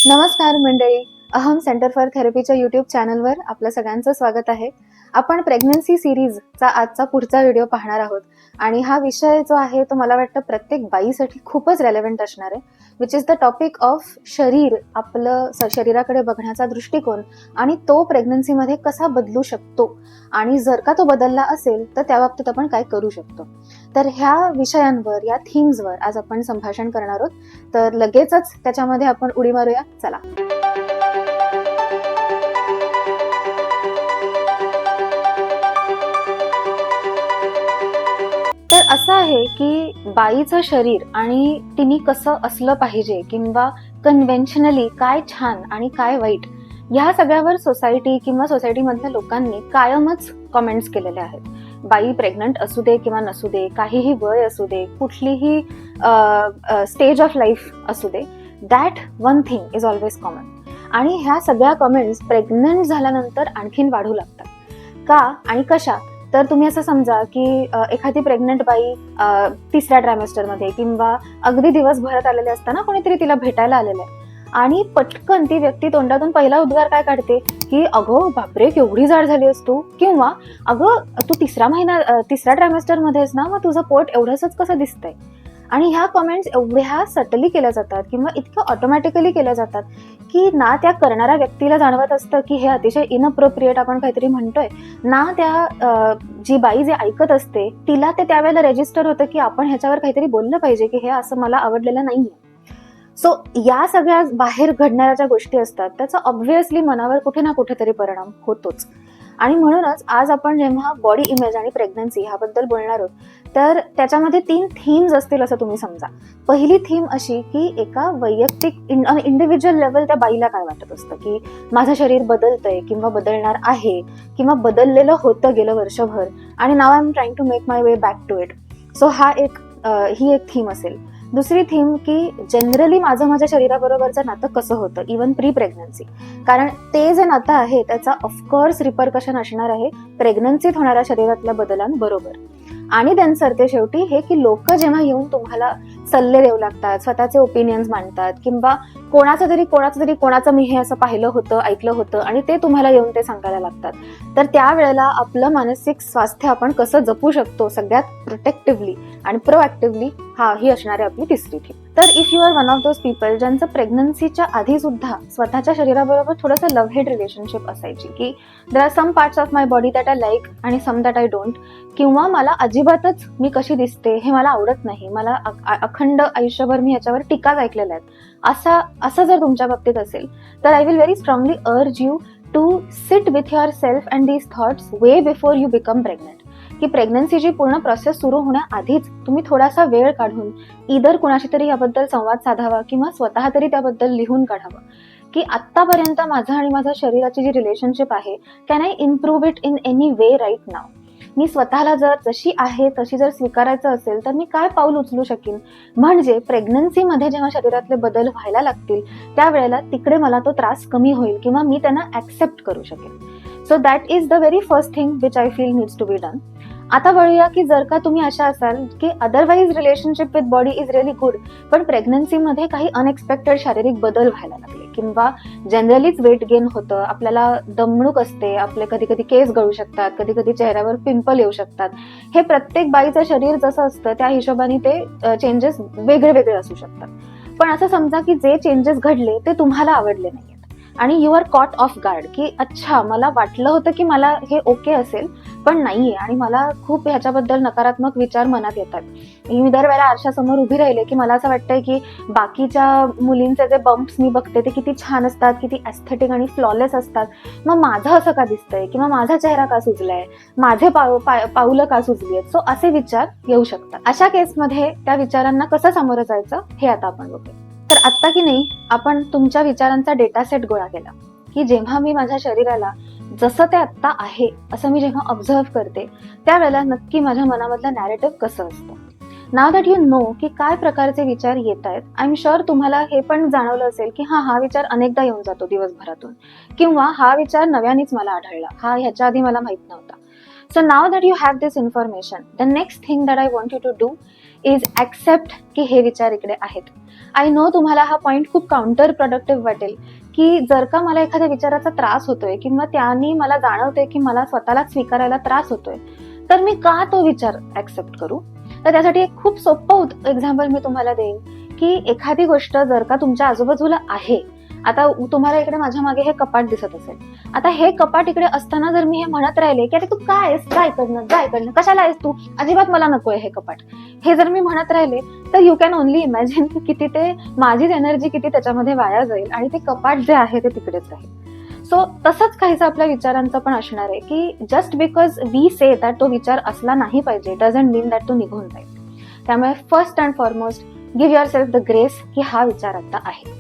नमस्कार मंडळी, अहम सेंटर फॉर थेरपीच्या यूट्यूब चॅनलवर आपलं सगळ्यांचं स्वागत आहे. आपण प्रेग्नन्सी सिरीजचा आजचा पुढचा व्हिडिओ पाहणार आहोत आणि हा विषय जो आहे तो मला वाटतं प्रत्येक बाईसाठी खूपच रेलेव्हंट असणार आहे, which is the topic of शरीर, आपलं शरीराकडे बघण्याचा दृष्टिकोन आणि तो प्रेग्नन्सीमध्ये कसा बदलू शकतो आणि जर का तो बदलला असेल तर त्या बाबतीत आपण काय करू शकतो. तर ह्या विषयांवर, या थीम्सवर आज आपण संभाषण करणार आहोत. तर लगेचच त्याच्यामध्ये आपण उडी मारूया. चला. तर असं आहे की बाईचं शरीर आणि तिने कसं असलं पाहिजे किंवा कन्व्हेन्शनली काय छान आणि काय वाईट, ह्या सगळ्यावर सोसायटी किंवा सोसायटीमधल्या लोकांनी कायमच कमेंट्स केलेले आहेत. बाई प्रेग्नंट असू दे किंवा नसू दे, काहीही वय असू दे, कुठलीही स्टेज ऑफ लाईफ असू दे, that one thing is always common. आणि ह्या सगळ्या कमेंट्स प्रेग्नंट झाल्यानंतर आणखीन वाढू लागतात. का आणि कशा? तर तुम्ही असं समजा की एखादी प्रेग्नंट बाई तिसऱ्या ट्रायमेस्टरमध्ये किंवा अगदी दिवसभरात आलेले असताना कोणीतरी तिला भेटायला आलेलं आहे आणि पटकन ती व्यक्ती तोंडातून पहिला उद्गार काय काढते की अगं बापरे केवढी जाड झाली आहेस तू, किंवा अगं तू तिसऱ्या ट्रायमेस्टरमध्ये आहेस ना, मग तुझं पोट एवढंच कसं दिसतंय. आणि ह्या कमेंट्स एवढ्या सटली केल्या जातात किंवा इतक्या ऑटोमॅटिकली केल्या जातात की ना त्या करणाऱ्या व्यक्तीला जाणवत असतं की हे अतिशय इनअप्रोप्रिएट आपण काहीतरी म्हणतोय, ना त्या जी बाई जे ऐकत असते तिला ते त्यावेळेला रेजिस्टर होतं की आपण ह्याच्यावर काहीतरी बोललं पाहिजे की हे असं मला आवडलेलं नाहीये. सो या सगळ्या बाहेर घडणाऱ्या ज्या गोष्टी असतात त्याचा ऑब्व्हियसली मनावर कुठे ना कुठेतरी परिणाम होतोच. आणि म्हणूनच आज आपण जेव्हा बॉडी इमेज आणि प्रेग्नन्सी ह्याबद्दल बोलणार आहोत तर त्याच्यामध्ये 3 थीम्स असतील असं तुम्ही समजा. पहिली थीम अशी की एका वैयक्तिक इंडिव्हिज्युअल लेवल त्या बाईला काय वाटत असतं की माझं शरीर बदलतंय किंवा बदलणार आहे किंवा बदललेलं होतं गेलं वर्षभर आणि now I am trying to make my way back to it. So ही एक थीम असेल. दुसरी थीम की जनरली माझ्या शरीराबरोबरचं नातं कसं होतं इवन प्री प्रेग्नन्सी, कारण ते जे नातं आहे त्याचा ऑफकोर्स रिपरकशन असणार आहे प्रेग्नन्सीत होणाऱ्या शरीरातल्या बदलांबरोबर. आणि देन सरते शेवटी हे की लोक जेव्हा येऊन तुम्हाला सल्ले देऊ लागतात, स्वतःचे ओपिनियन्स मांडतात किंवा कोणाचं मी हे असं पाहिलं होतं, ऐकलं होतं आणि ते तुम्हाला येऊन ते सांगायला लागतात, तर त्यावेळेला आपलं मानसिक स्वास्थ्य आपण कसं जपू शकतो सगळ्यात प्रोटेक्टिव्हली आणि प्रोऍक्टिव्हली, ही असणार आहे आपली तिसरी थीम. तर if you are one of those people ज्यांचं प्रेग्नन्सीच्या आधी सुद्धा स्वतःच्या शरीराबरोबर थोडंसं लव्ह हेट रिलेशनशिप असायची की there are some parts of my body that I like आणि सम दॅट आय डोंट, किंवा मला अजिबातच मी कशी दिसते हे मला आवडत नाही, मला अखंड आयुष्यभर मी ह्याच्यावर टीकाच ऐकलेल्या आहेत, असं जर तुमच्या बाबतीत असेल तर I will very strongly urge you to sit with yourself and these thoughts way before you become pregnant. की प्रेग्नन्सीची पूर्ण प्रोसेस सुरू होण्याआधीच तुम्ही थोडासा वेळ काढून इधर कुणाशी तरी याबद्दल संवाद साधावा किंवा स्वतः तरी त्याबद्दल लिहून काढावं की आत्तापर्यंत माझं आणि माझ्या शरीराची जी रिलेशनशिप आहे, can I improve it in any way right now. मी स्वतःला जर जशी आहे तशी जर स्वीकारायचं असेल तर मी काय पाऊल उचलू शकेन, म्हणजे प्रेग्नन्सीमध्ये जेव्हा शरीरातले बदल व्हायला लागतील त्यावेळेला तिकडे मला तो त्रास कमी होईल किंवा मी त्यांना ऍक्सेप्ट करू शकेन. So that is the very first thing which I feel needs to be done. आता वळूया की जर का तुम्ही अशा असाल की otherwise relationship with body is really good, पण प्रेग्नन्सीमध्ये काही अनएक्सपेक्टेड शारीरिक बदल व्हायला लागले किंवा जनरलीच वेट गेन होतं, आपल्याला दमणूक असते, आपले कधी कधी केस गळू शकतात, कधी कधी चेहऱ्यावर पिंपल येऊ शकतात, हे प्रत्येक बाईचं शरीर जसं असतं त्या हिशोबाने ते चेंजेस वेगळे वेगळे असू शकतात. पण असं समजा की जे चेंजेस घडले ते तुम्हाला आवडले नाहीयेत आणि you are caught off guard की अच्छा मला वाटलं होतं की मला हे ओके असेल पण नाहीये आणि मला खूप ह्याच्याबद्दल नकारात्मक विचार मनात येतात. मी दरवेळेला आरशासमोर उभी राहिले की मला असं वाटतंय की बाकीच्या मुलींचे जे बम्प्स मी बघते ते किती छान असतात, किती एस्थेटिक आणि फ्लॉलेस असतात, मग माझं असं का दिसतंय किंवा माझा चेहरा का सुजलाय, माझे पाऊलं का सुजली आहेत. सो असे विचार येऊ शकतात. अशा केसमध्ये त्या विचारांना कसं सामोरं जायचं हे आता आपण बघूया. तर आत्ता की नाही आपण तुमच्या विचारांचा डेटा सेट गोळा केला की जेव्हा मी माझ्या शरीराला जसं ते आत्ता आहे असं मी जेव्हा ऑब्झर्व्ह करते त्यावेळेला नक्की माझ्या मनामधलं नॅरेटिव्ह कसं असतं. नाव दॅट यू नो की काय प्रकारचे विचार येत आहेत, आय एम शुअर तुम्हाला हे पण जाणवलं असेल की हा विचार अनेकदा येऊन जातो दिवसभरातून, किंवा हा विचार नव्यानेच मला आढळला, ह्याच्या आधी मला माहित नव्हता. So now that you have this information, the next thing that I want you to do is accept की हे विचार इकडे आहेत आय नो तुम्हाला हा पॉइंट खूप काउंटर प्रोडक्टिव्ह वाटेल, की जर का मला एखाद्या विचाराचा त्रास होतोय किंवा त्याने मला जाणवते की मला स्वतःला स्वीकारायला त्रास होतोय, तर मी का तो विचार ऍक्सेप्ट करू? तर त्यासाठी एक खूप सोपं एक्झाम्पल मी तुम्हाला देईन, की एखादी गोष्ट जर का तुमच्या आजूबाजूला आहे, आता तुम्हाला इकडे माझ्या मागे हे कपाट दिसत असेल, आता हे कपाट इकडे असताना जर मी हे म्हणत राहिले की अरे तू काय आहेस, जा इकडनं, कशाला आहेस तू, अजिबात मला नकोय हे कपाट, हे जर मी म्हणत राहिले, तर यू कॅन ओनली इमॅजिन की किती ते माझीच एनर्जी किती त्याच्यामध्ये वाया जाईल आणि ते कपाट जे आहे ते तिकडेच राहील. सो तसंच काहीसं आपल्या विचारांचं पण असणार आहे, की just because we say that तो विचार असला नाही पाहिजे डझंट मीन दॅट तो निघून जाईल. त्यामुळे first and foremost give your self the grace की हा विचार आता आहे.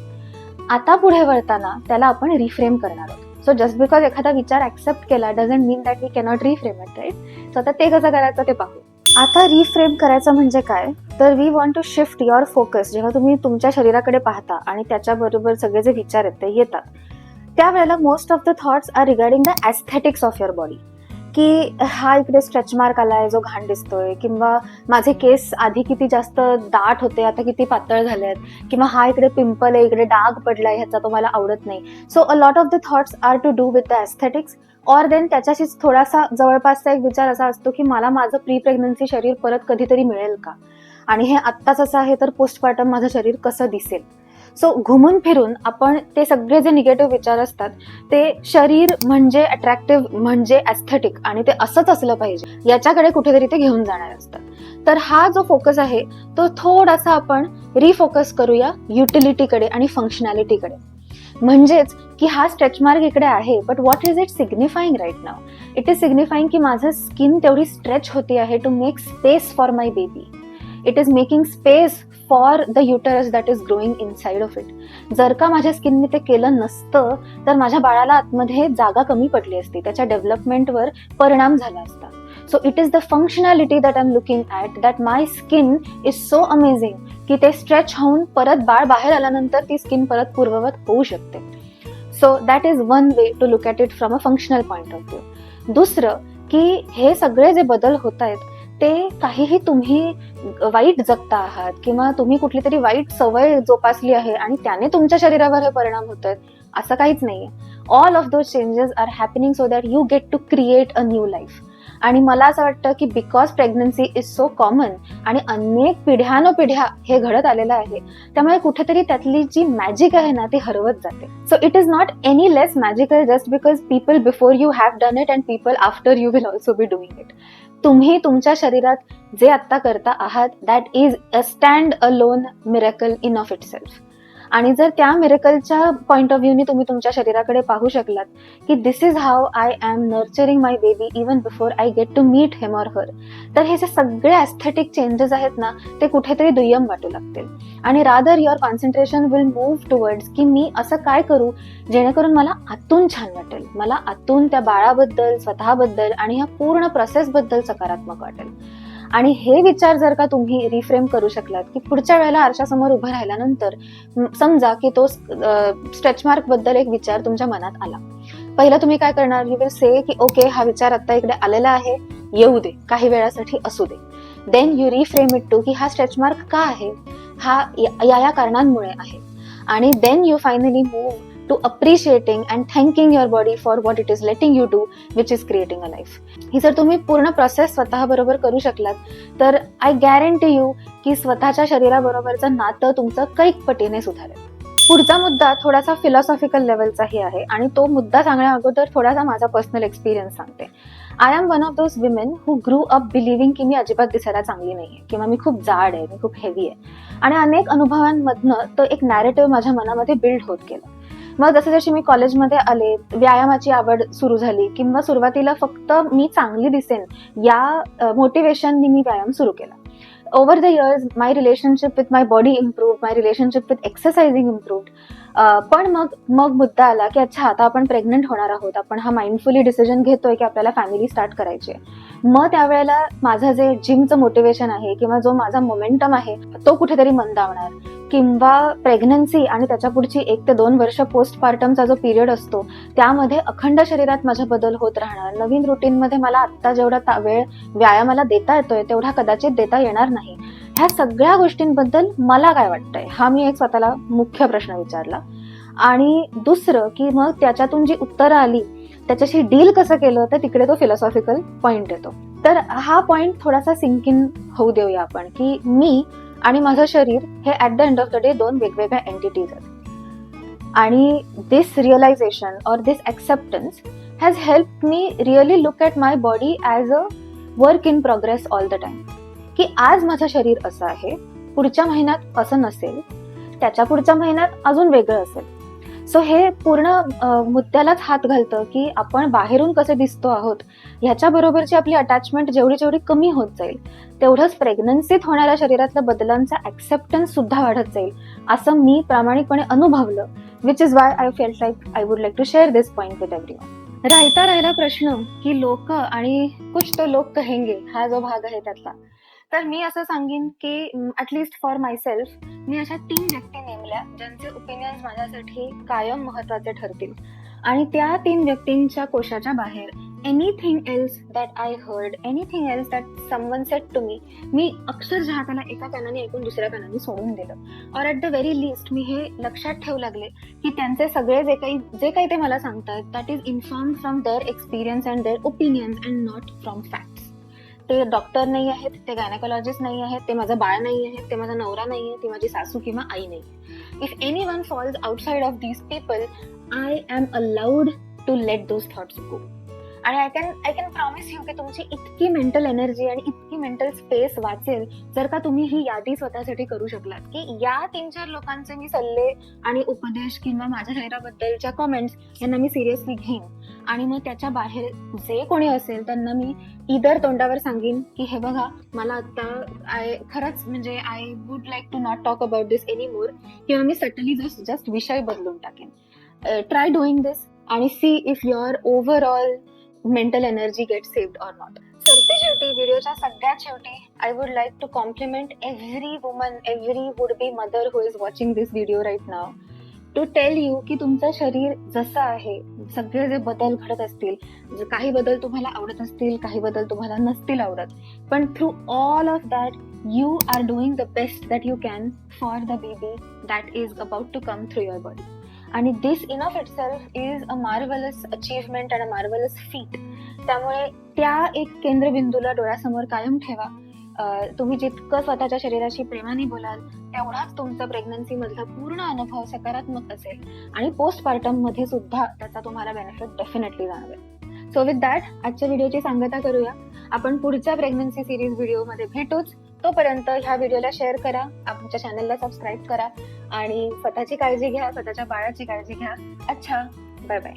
आता पुढे वळताना त्याला आपण रिफ्रेम करणार आहोत. सो जस्ट बिकॉज एखादा विचार ऍक्सेप्ट केला doesn't mean that we cannot reframe it, right? So आता ते कसं करायचं ते पाहू. आता रिफ्रेम करायचं म्हणजे काय, तर we want to shift your focus. जेव्हा तुम्ही तुमच्या शरीराकडे पाहता आणि त्याच्याबरोबर सगळे जे विचार आहेत ते येतात, त्यावेळेला most of the thoughts are regarding the aesthetics of your body, की हा इकडे स्ट्रेच मार्क आलाय जो घाण दिसतोय, किंवा माझे केस आधी किती जास्त दाट होते आता किती पातळ झालेत, किंवा हा इकडे पिंपल आहे, इकडे डाग पडलाय, ह्याचा तो मला आवडत नाही. So a lot of the thoughts are to do with the aesthetics. Or then त्याच्याशीच थोडासा जवळपासचा एक विचार असा असतो की मला माझं प्री प्रेग्नन्सी शरीर परत कधीतरी मिळेल का, आणि हे आत्ताच असं आहे तर पोस्टपार्टम माझं शरीर कसं दिसेल. सो घुमून फिरून आपण ते सगळे जे निगेटिव्ह विचार असतात ते शरीर म्हणजे अट्रॅक्टिव्ह म्हणजे ॲस्थेटिक आणि ते असंच असलं पाहिजे याच्याकडे कुठेतरी ते घेऊन जाणार असतात. तर हा जो फोकस आहे तो थोडासा आपण रिफोकस करूया युटिलिटीकडे आणि फंक्शनॅलिटीकडे. म्हणजेच की हा स्ट्रेच मार्क इकडे आहे, but what is it signifying right now? It is signifying की माझं स्किन तेवढी स्ट्रेच होती आहे to make space for my baby. It is making space for the uterus that is growing inside of it. जर का माझ्या स्किनने ते केलं नसतं तर माझ्या बाळाला आतमध्ये जागा कमी पडली असती, त्याच्या डेव्हलपमेंटवर परिणाम झाला असता. So it is the functionality that I am looking at, that my skin is so amazing की ते स्ट्रेच होऊन परत बाळ बाहेर आल्यानंतर ती स्किन परत पूर्ववत होऊ शकते. So that is one way to look at it from a functional point of view. दुसरं की हे सगळे जे बदल होत आहेत ते काहीही तुम्ही वाईट जगता आहात किंवा तुम्ही कुठली तरी वाईट सवय जोपासली आहे आणि त्याने तुमच्या शरीरावर हे परिणाम होत आहेत, असं काहीच नाहीये. All of those changes are happening so that you get to create a new life. आणि मला असं वाटतं की because pregnancy is so common आणि अनेक पिढ्यानपिढ्या हे घडत आलेलं आहे, त्यामुळे कुठेतरी त्यातली जी मॅजिक आहे ना ती हरवत जाते. So it is not any less magical just because people before you have done it and people after you will also be doing it. तुम्ही तुमच्या शरीरात जे आत्ता करता आहात that is a stand alone miracle in of it self. आणि जर त्या मिरेकलच्या पॉइंट ऑफ व्ह्यूने तुम्ही तुमच्या शरीराकडे पाहू शकलात की this is how I am nurturing my baby even before I get to meet him or her, तर हे जे सगळे ॲस्थेटिक चेंजेस आहेत ना ते कुठेतरी दुय्यम वाटू लागतील आणि rather your concentration will move towards की मी असं काय करू जेणेकरून मला आतून छान वाटेल, मला आतून त्या बाळाबद्दल, स्वतःबद्दल आणि ह्या पूर्ण प्रोसेसबद्दल सकारात्मक वाटेल. आणि हे विचार जर का तुम्ही रिफ्रेम करू शकलात की पुढच्या वेळेला आरशासमोर उभं राहिल्यानंतर समजा की तो स्ट्रेच मार्क बद्दल एक विचार तुमच्या मनात आला, पहिलं तुम्ही काय करणार, यू विल से की ओके हा विचार आता इकडे आलेला आहे, येऊ दे, काही वेळासाठी असू दे. Then you reframe it to की हा स्ट्रेच मार्क का आहे, हा या कारणांमुळे आहे. आणि then you finally move to appreciating and thanking your body for what it is letting you do, which is creating a life. ही जर तुम्ही पूर्ण प्रोसेस स्वतः बरोबर करू शकलात तर आय गॅरंटी यू की स्वतःच्या शरीराबरोबरचं नातं तुमचं कैक पटीने सुधारेल. पुढचा मुद्दा थोडासा फिलॉसॉफिकल लेवलचाही आहे आणि तो मुद्दा सांगण्या अगोदर थोडासा माझा पर्सनल एक्सपिरियन्स सांगते. I am one of those women who grew up believing की मी अजिबात दिसायला चांगली नाहीये किंवा मी खूप जाड आहे, मी खूप हेवी आहे, आणि अनेक अनुभवांमधनं तो एक नॅरेटिव्ह माझ्या मनामध्ये बिल्ड होत गेला. मग जसे जशी मी कॉलेजमध्ये आले, व्यायामाची आवड सुरू झाली किंवा सुरुवातीला फक्त मी चांगली दिसेन या मोटिवेशननी मी व्यायाम सुरू केला. Over the years my relationship with my body improve, my relationship with exercising improve. पण मग मुद्दा आला की अच्छा आता आपण प्रेग्नंट होणार आहोत, आपण हा माइंडफुली डिसिजन घेतोय की आपल्याला फॅमिली स्टार्ट करायची आहे. मग त्यावेळेला माझं जे जिमचं मोटिवेशन आहे किंवा जो माझा मोमेंटम आहे तो कुठेतरी मंदावणार, किंवा प्रेग्नन्सी आणि त्याच्या पुढची 1 ते 2 वर्ष पोस्टपार्टमचा जो पिरियड असतो त्यामध्ये अखंड शरीरात माझा बदल होत राहणार. नवीन रुटीनमध्ये मला आत्ता जेवढा वेळ व्यायामाला देता येतोय तेवढा कदाचित देता येणार नाही. ह्या सगळ्या गोष्टींबद्दल मला काय वाटतंय हा मी एक स्वतःला मुख्य प्रश्न विचारला. आणि दुसरं की मग त्याच्यातून जी उत्तरं आली त्याच्याशी डील कसं केलं, तर तिकडे तो फिलॉसॉफिकल पॉइंट येतो. तर हा पॉइंट थोडासा सिंक इन होऊ देऊया आपण, की मी आणि माझं शरीर हे at the end of the day दोन वेगवेगळ्या एंटिटीज आहेत. आणि this realisation or this acceptance has help me really look at my body as a work in progress all the time. की आज माझं शरीर असं आहे, पुढच्या महिन्यात असं नसेल, त्याच्या पुढच्या महिन्यात अजून वेगळं असेल. सो हे पूर्ण मुद्द्यालाच हात घालतं की आपण बाहेरून कसे दिसतो आहोत ह्याच्या बरोबरची आपली अटॅचमेंट जेवढी जेवढी कमी होत जाईल, तेवढंच प्रेग्नन्सीत होणाऱ्या शरीरातल्या बदलांचा ऍक्सेप्टन्स सुद्धा वाढत जाईल, असं मी प्रामाणिकपणे अनुभवलं. Which is why I felt like I would like to share this point with everyone. राहिला प्रश्न की लोक आणि कुछ तो लोक कहेंगे हा जो भाग आहे त्यातला, तर मी असं सांगेन की ॲटलिस्ट फॉर मायसेल्फ मी अशा 3 व्यक्ती नेमल्या ज्यांचे ओपिनियन्स माझ्यासाठी कायम महत्वाचे ठरतील. आणि त्या 3 व्यक्तींच्या कोशाच्या बाहेर anything else that I heard, anything else that someone said to me अक्षरशः त्याला एका कानाने ऐकून दुसऱ्या कानाने सोडून दिलं. Or at the very least मी हे लक्षात ठेवू लागले की त्यांचे सगळे जे काही ते मला सांगतात that is informed from their experience and their opinions and not from facts. ते डॉक्टर नाही आहेत, ते गायनेकोलॉजिस्ट नाही आहेत, ते माझं बाळ नाही आहे, ते माझा नवरा नाही आहे, ती माझी सासू किंवा आई नाही. If any one falls outside of these people, I am allowed to let those thoughts go. आणि आय कॅन प्रॉमिस यू की तुमची इतकी मेंटल एनर्जी आणि इतकी मेंटल स्पेस वाचेल जर का तुम्ही ही यादी स्वतःसाठी करू शकलात की या 3-4 लोकांचे मी सल्ले आणि उपदेश किंवा माझ्या शरीराबद्दलच्या कॉमेंट्स यांना मी सिरियसली घेईन. आणि मग त्याच्या बाहेर जे कोणी असेल त्यांना मी इधर तोंडावर सांगेन की हे बघा, मला आता खरंच म्हणजे I would like to not talk about this any more, किंवा मी सटली जस्ट विषय बदलून टाकेन. ट्राय डुईंग दिस आणि see if your overall mental energy get saved or not. सरते शेवटी, व्हिडिओच्या सगळ्यात शेवटी I would like to compliment every woman, every would be mother who is watching this video right now, to tell you की तुमचं शरीर जसं आहे, सगळे जे बदल घडत असतील, काही बदल तुम्हाला आवडत असतील, काही बदल तुम्हाला नसतील आवडत, पण through all of that you are doing the best that you can for the baby that is about to come through your body. आणि this in of itself is a marvellous achievement and a marvellous feat. त्यामुळे त्या एक केंद्रबिंदूला डोळ्यासमोर कायम ठेवा. तुम्ही जितकं स्वतःच्या शरीराशी प्रेमाने बोलाल तेवढाच तुमचा प्रेग्नन्सी मधला पूर्ण अनुभव सकारात्मक असेल आणि पोस्टपार्टम मध्ये सुद्धा त्याचा तुम्हाला बेनिफिट डेफिनेटली जाणवेल. सो विथ दॅट आजच्या व्हिडिओची सांगता करूया. आपण पुढच्या प्रेग्नन्सी सिरीज व्हिडिओमध्ये भेटूच. तोपर्यंत ह्या व्हिडिओला शेअर करा, आमच्या चॅनलला सबस्क्राईब करा आणि स्वतःची काळजी घ्या, स्वतःच्या बाळाची काळजी घ्या. अच्छा, बाय बाय.